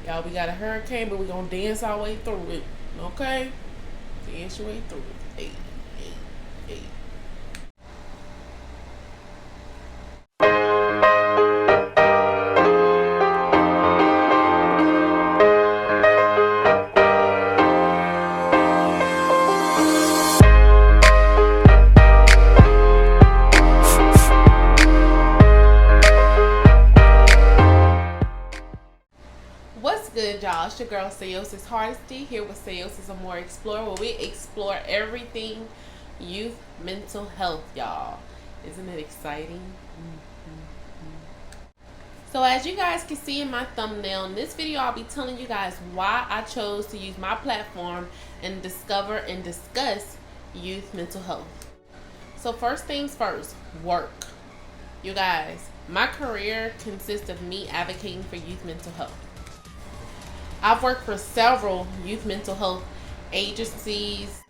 Y'all, we got a hurricane, but we gonna dance our way through it. Okay? Dance your way through it. Hey, hey, hey. What's good, y'all? It's your girl SaosisAmorExplore here with SaosisAmorExplore, where we explore everything youth mental health, y'all. Isn't it exciting? So as you guys can see in my thumbnail, in this video I'll be telling you guys why I chose to use my platform and discover and discuss youth mental health. So first things first, work. You guys, my career consists of me advocating for youth mental health. I've worked for several youth mental health agencies,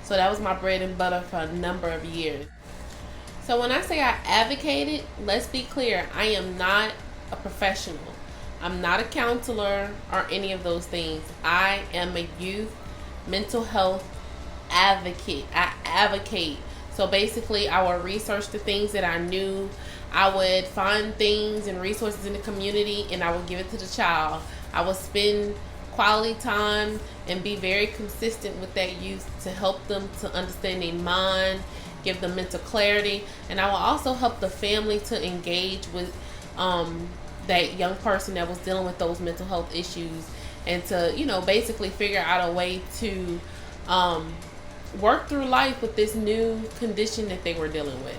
so that was my bread and butter for a number of years. So when I say I advocated, let's be clear, I am not a professional. I'm not a counselor or any of those things. I am a youth mental health advocate. I advocate. So basically, I would research the things that I knew. I would find things and resources in the community, and I would give it to the child. I will spend quality time and be very consistent with that youth to help them to understand their mind, give them mental clarity, and I will also help the family to engage with that young person that was dealing with those mental health issues, and to, you know, basically figure out a way to work through life with this new condition that they were dealing with.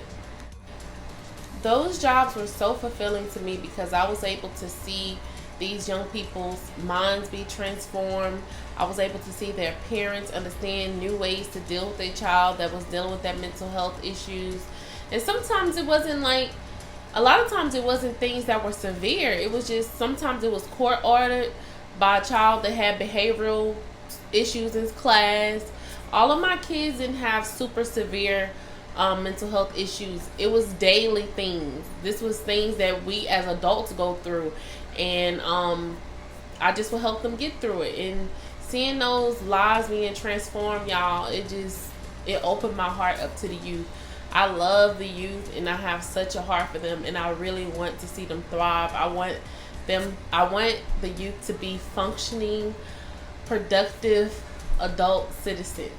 Those jobs were so fulfilling to me because I was able to see these young people's minds be transformed. I was able to see their parents understand new ways to deal with their child that was dealing with that mental health issues. And sometimes it wasn't like, a lot of times it wasn't things that were severe. It was just, sometimes it was court ordered by a child that had behavioral issues in class. All of my kids didn't have super severe mental health issues. It was daily things. This was things that we as adults go through, and I just will help them get through it. And seeing those lives being transformed, y'all, it opened my heart up to the youth. I love the youth, and I have such a heart for them, and I really want to see them thrive. I want the youth to be functioning, productive adult citizens.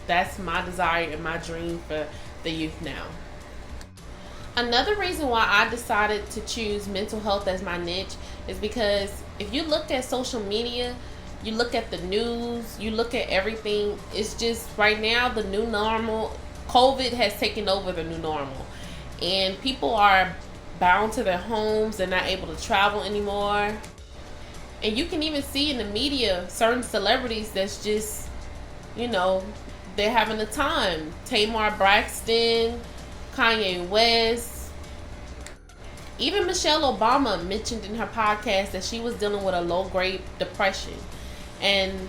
That's my desire and my dream for the youth now. Another reason why I decided to choose mental health as my niche is because if you look at social media, you look at the news, you look at everything, it's just right now the new normal. COVID has taken over the new normal, and people are bound to their homes. They're not able to travel anymore, and you can even see in the media certain celebrities that's just, you know, they're having a time. Tamar Braxton, Kanye West, even Michelle Obama mentioned in her podcast that she was dealing with a low-grade depression. And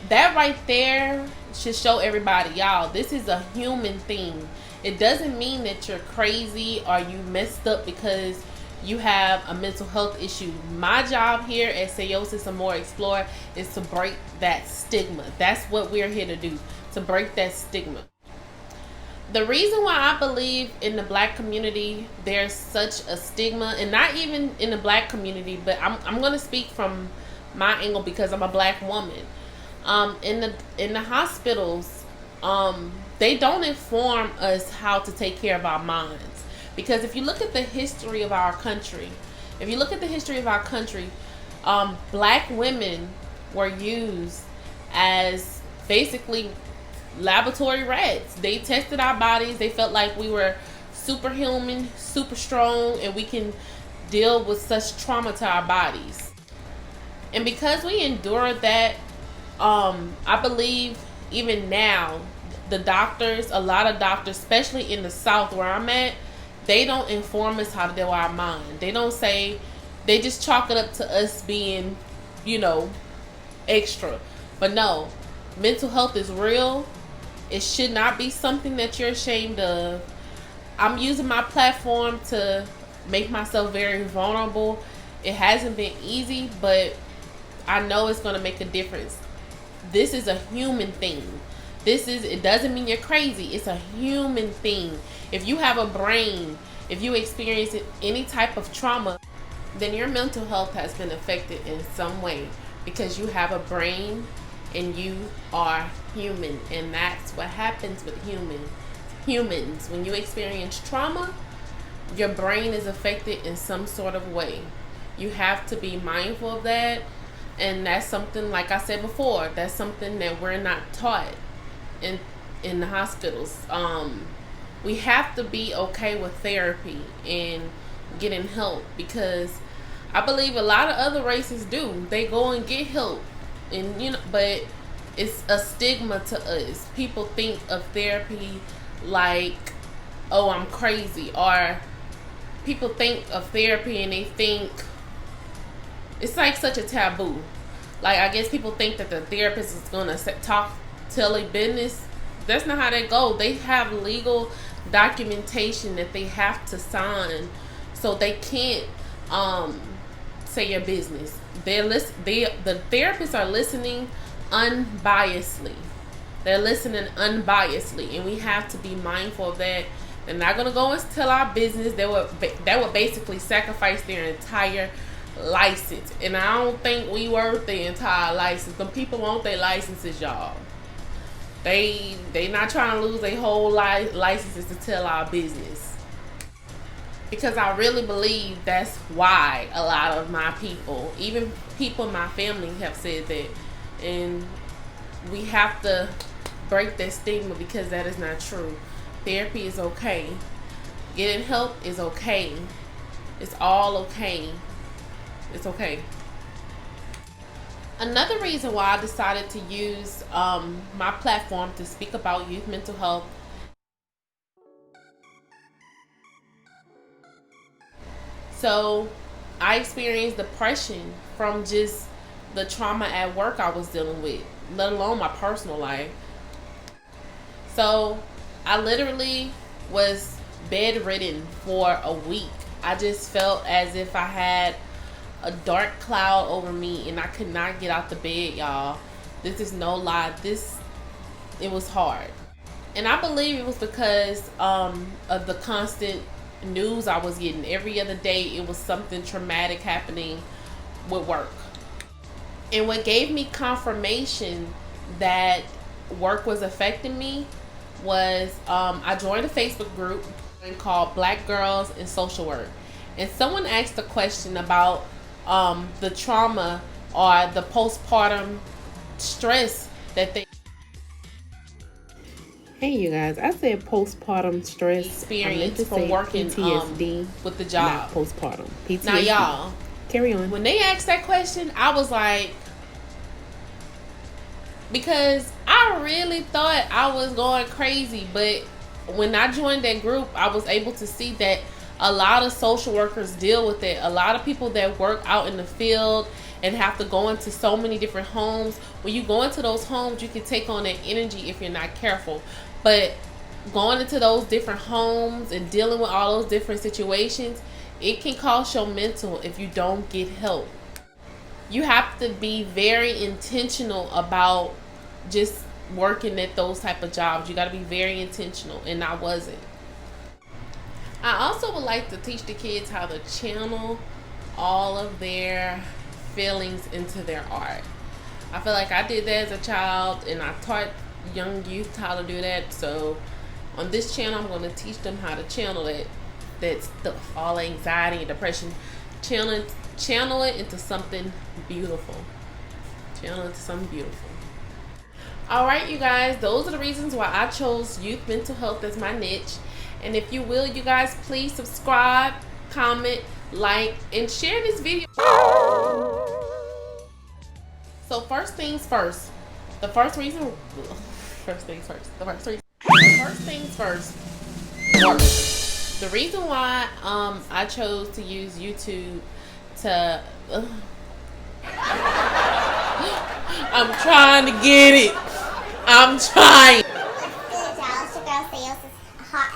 that right there should show everybody, y'all, this is a human thing. It doesn't mean that you're crazy or you messed up because you have a mental health issue. My job here at SaosisAmorExplore is to break that stigma. That's what we're here to do, to break that stigma. The reason why I believe in the black community there's such a stigma, and not even in the black community, but I'm going to speak from my angle because I'm a black woman. In the hospitals, they don't inform us how to take care of our minds. Because if you look at the history of our country, black women were used as basically laboratory rats. They tested our bodies. They felt like we were superhuman, super strong, and we can deal with such trauma to our bodies. And because we endured that, I believe even now, a lot of doctors, especially in the South where I'm at, they don't inform us how to deal with our mind. They don't say, they just chalk it up to us being, you know, extra. But no, mental health is real. It should not be something that you're ashamed of. I'm using my platform to make myself very vulnerable. It hasn't been easy, but I know it's going to make a difference. This is a human thing. It doesn't mean you're crazy. It's a human thing. If you have a brain, if you experience any type of trauma, then your mental health has been affected in some way, because you have a brain and you are human. And that's what happens with humans. When you experience trauma, your brain is affected in some sort of way. You have to be mindful of that. And that's something, like I said before, that's something that we're not taught in the hospitals. We have to be okay with therapy and getting help, because I believe a lot of other races do. They go and get help, and but it's a stigma to us. People think of therapy like, oh, I'm crazy, or people think of therapy and they think it's like such a taboo. Like, I guess people think that the therapist is gonna tell a business. That's not how they go. They have legal documentation that they have to sign, so they can't say your business. The therapists are listening unbiasedly. They're listening unbiasedly, and we have to be mindful of that. They're not gonna go and tell our business. That would basically sacrifice their entire license, and I don't think we worth the entire license. Them people want their licenses, y'all. They not trying to lose their whole licenses to tell our business, because I really believe that's why a lot of my people, even people in my family, have said that. And we have to break that stigma, because that is not true. Therapy is okay. Getting help is okay. It's all okay. It's okay. Another reason why I decided to use my platform to speak about youth mental health, so I experienced depression from just the trauma at work I was dealing with, let alone my personal life. So I literally was bedridden for a week. I just felt as if I had a dark cloud over me, and I could not get out the bed, y'all. This is no lie. It was hard. And I believe it was because of the constant news I was getting. Every other day it was something traumatic happening with work. And what gave me confirmation that work was affecting me was I joined a Facebook group called Black Girls in Social Work. And someone asked a question about the trauma or the postpartum stress that they... Hey, you guys, I said postpartum stress experience from working PTSD with the job. Not postpartum. PTSD. Now, y'all, carry on. When they asked that question, I was like, because I really thought I was going crazy, but when I joined that group, I was able to see that a lot of social workers deal with it. A lot of people that work out in the field and have to go into so many different homes. When you go into those homes, you can take on that energy if you're not careful. But going into those different homes and dealing with all those different situations, it can cost your mental if you don't get help. You have to be very intentional about just working at those type of jobs. You got to be very intentional, and I wasn't. I also would like to teach the kids how to channel all of their feelings into their art. I feel like I did that as a child, and I taught young youth how to do that. So on this channel, I'm going to teach them how to channel that stuff, all anxiety and depression. Channel it into something beautiful. Channel it into something beautiful. Alright, you guys, those are the reasons why I chose youth mental health as my niche. And if you will, you guys, please subscribe, comment, like, and share this video. So first things first. Work. The reason why I chose to use YouTube to I'm trying to get it. I'm trying. Dallas, your girl Saos is hot.